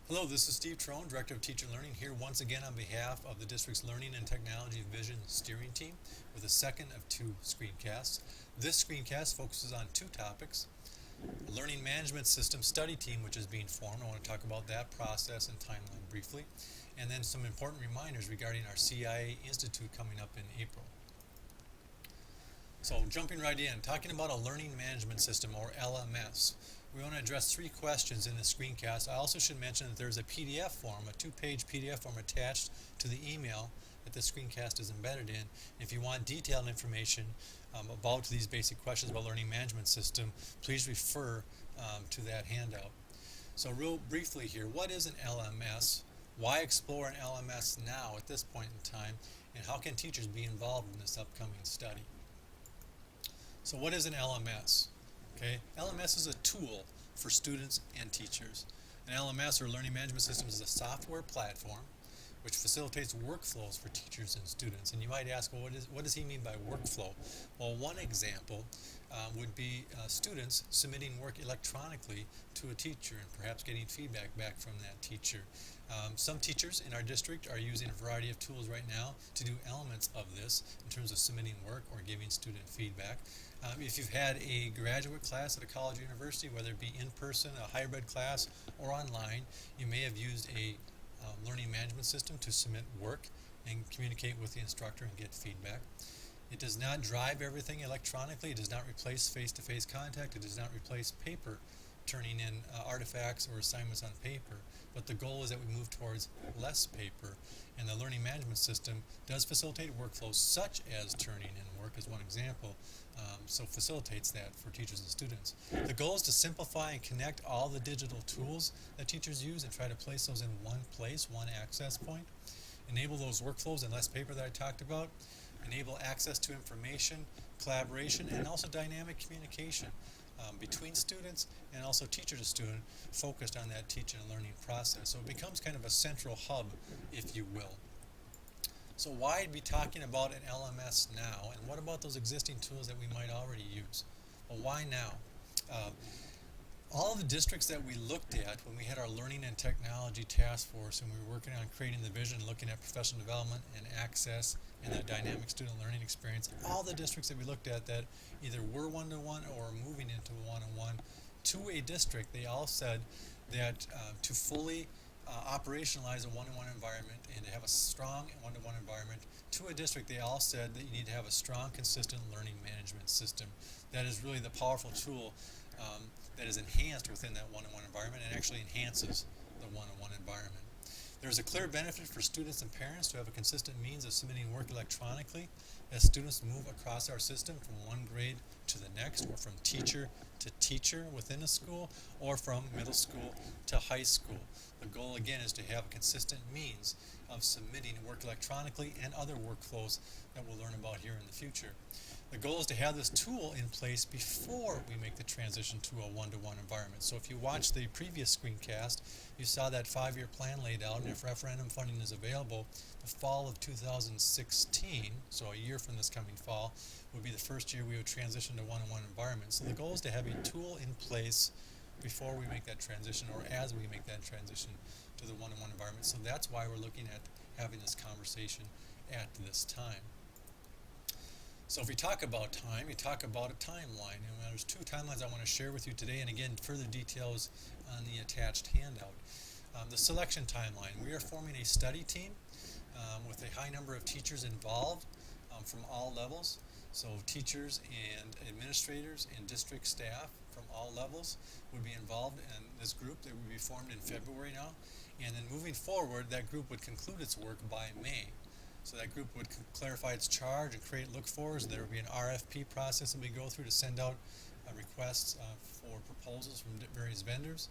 Hello, this is Steve Trone, Director of Teacher Learning, here once again on behalf of the district's Learning and Technology Vision Steering Team with a second of two screencasts. This screencast focuses on two topics: a Learning Management System Study Team, which is being formed. I want to talk about that process and timeline briefly, and then some important reminders regarding our CIA Institute coming up in April. So jumping right in, talking about a learning management system, or LMS. We want to address three questions in the screencast. I also should mention that there's a PDF form, a two-page PDF form attached to the email that the screencast is embedded in. If you want detailed information about these basic questions about learning management system, please refer to that handout. So real briefly here, what is an LMS? Why explore an LMS now at this point in time? And how can teachers be involved in this upcoming study? So what is an LMS? Okay, LMS is a tool for students and teachers. An LMS, or Learning Management System, is a software platform which facilitates workflows for teachers and students. And you might ask, well, what does he mean by workflow? Well, one example would be students submitting work electronically to a teacher and perhaps getting feedback back from that teacher. Some teachers in our district are using a variety of tools right now to do elements of this in terms of submitting work or giving student feedback. If you've had a graduate class at a college or university, whether it be in person, a hybrid class, or online, you may have used a learning management system to submit work and communicate with the instructor and get feedback. It does not drive everything electronically. It does not replace face-to-face contact. It does not replace paper, turning in artifacts or assignments on paper. But the goal is that we move towards less paper, and the learning management system does facilitate workflows such as turning in work as one example, so facilitates that for teachers and students. The goal is to simplify and connect all the digital tools that teachers use and try to place those in one place, one access point. Enable those workflows and less paper that I talked about. Enable access to information, collaboration, and also dynamic communication between students and also teacher to student, focused on that teaching and learning process. So it becomes kind of a central hub, if you will. So why be talking about an LMS now, and what about those existing tools that we might already use? Well, why now? All of the districts that we looked at when we had our Learning and Technology Task Force and we were working on creating the vision, looking at professional development and access and the dynamic student learning experience, all the districts that we looked at that either were one-to-one or moving into one-on-one to a district, they all said that to fully operationalize a one-to-one environment and to have a strong one-to-one environment to a district, they all said that you need to have a strong, consistent learning management system. That is really the powerful tool that is enhanced within that one-on-one environment and actually enhances the one-on-one environment. There's a clear benefit for students and parents to have a consistent means of submitting work electronically as students move across our system from one grade to the next, or from teacher to teacher within a school, or from middle school to high school. The goal again is to have a consistent means of submitting work electronically and other workflows that we'll learn about here in the future. The goal is to have this tool in place before we make the transition to a one-to-one environment. So if you watched the previous screencast, you saw that 5-year plan laid out, and if referendum funding is available, the fall of 2016, so a year from this coming fall, would be the first year we would transition to one-on-one environment. So the goal is to have a tool in place before we make that transition, or as we make that transition to the one-on-one environment. So that's why we're looking at having this conversation at this time. So if we talk about time, we talk about a timeline. And there's two timelines I want to share with you today, and again, further details on the attached handout. The selection timeline. We are forming a study team with a high number of teachers involved from all levels. So teachers and administrators and district staff from all levels would be involved in this group that would be formed in February now. And then moving forward, that group would conclude its work by May. So that group would clarify its charge and create look-fors. There would be an RFP process that we go through to send out requests for proposals from various vendors.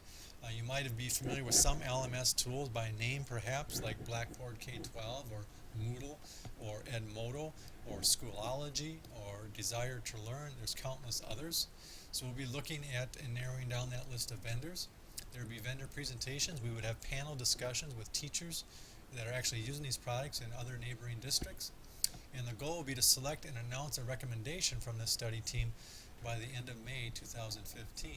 You might be familiar with some LMS tools by name, perhaps, like Blackboard K-12 or Moodle or Edmodo or Schoology or Desire to Learn. There's countless others. So we'll be looking at and narrowing down that list of vendors. There would be vendor presentations. We would have panel discussions with teachers that are actually using these products in other neighboring districts. And the goal will be to select and announce a recommendation from this study team by the end of May 2015.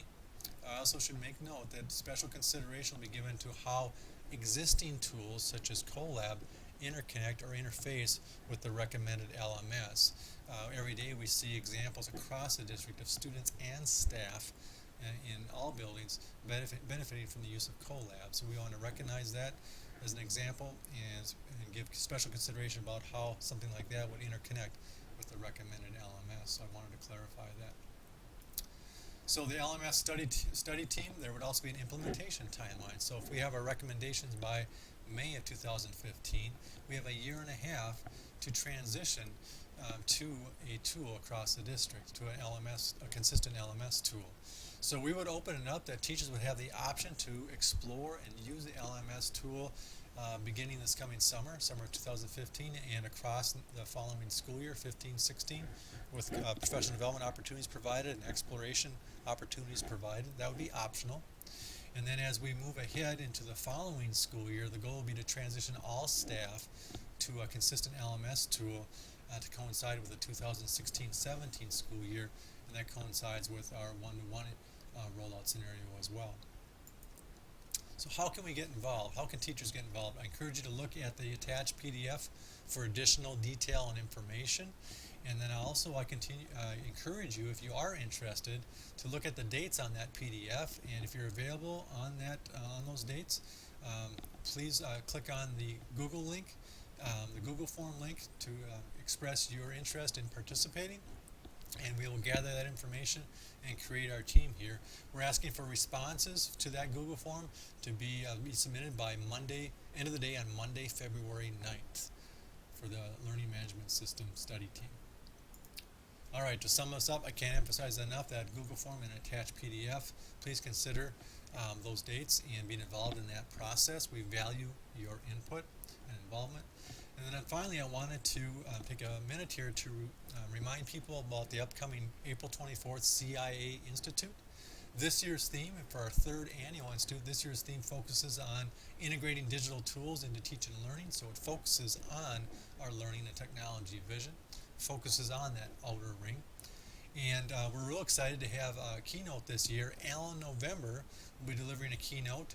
I also should make note that special consideration will be given to how existing tools such as Colab interconnect or interface with the recommended LMS. Every day we see examples across the district of students and staff in all buildings benefiting from the use of Colab. So we want to recognize that as an example and give special consideration about how something like that would interconnect with the recommended LMS. So I wanted to clarify that. So the LMS study team, there would also be an implementation timeline. So if we have our recommendations by May of 2015, we have a year and a half to transition to a tool across the district, to an LMS, a consistent LMS tool. So we would open it up that teachers would have the option to explore and use the LMS tool beginning this coming summer of 2015, and across the following school year, 15-16, with professional development opportunities provided and exploration opportunities provided. That would be optional. And then as we move ahead into the following school year, the goal will be to transition all staff to a consistent LMS tool to coincide with the 2016-17 school year, and that coincides with our one-to-one rollout scenario as well. So how can we get involved? How can teachers get involved? I encourage you to look at the attached PDF for additional detail and information. And then also I encourage you, if you are interested, to look at the dates on that PDF. And if you're available on those dates, please click on the Google link, the Google form link to express your interest in participating. And we will gather that information and create our team here. We're asking for responses to that Google form to be submitted by Monday, end of the day on Monday, February 9th for the Learning Management System study team. All right, to sum us up, I can't emphasize enough that Google form and attached PDF. Please consider those dates and being involved in that process. We value your input and involvement. And then finally, I wanted to take a minute here to remind people about the upcoming April 24th CIA Institute. This year's theme, for our third annual institute, this year's theme focuses on integrating digital tools into teaching and learning. So it focuses on our learning and technology vision, focuses on that outer ring. And we're real excited to have a keynote this year. Alan November will be delivering a keynote,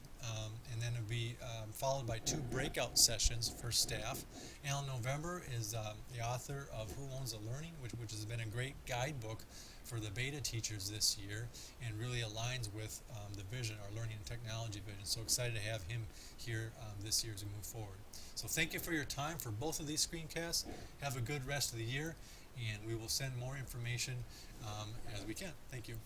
and then it'll be followed by 2 breakout sessions for staff. Alan November is the author of Who Owns the Learning, which has been a great guidebook for the beta teachers this year, and really aligns with the vision, our learning and technology vision. So excited to have him here this year as we move forward. So thank you for your time for both of these screencasts. Have a good rest of the year, and we will send more information as we can. Thank you.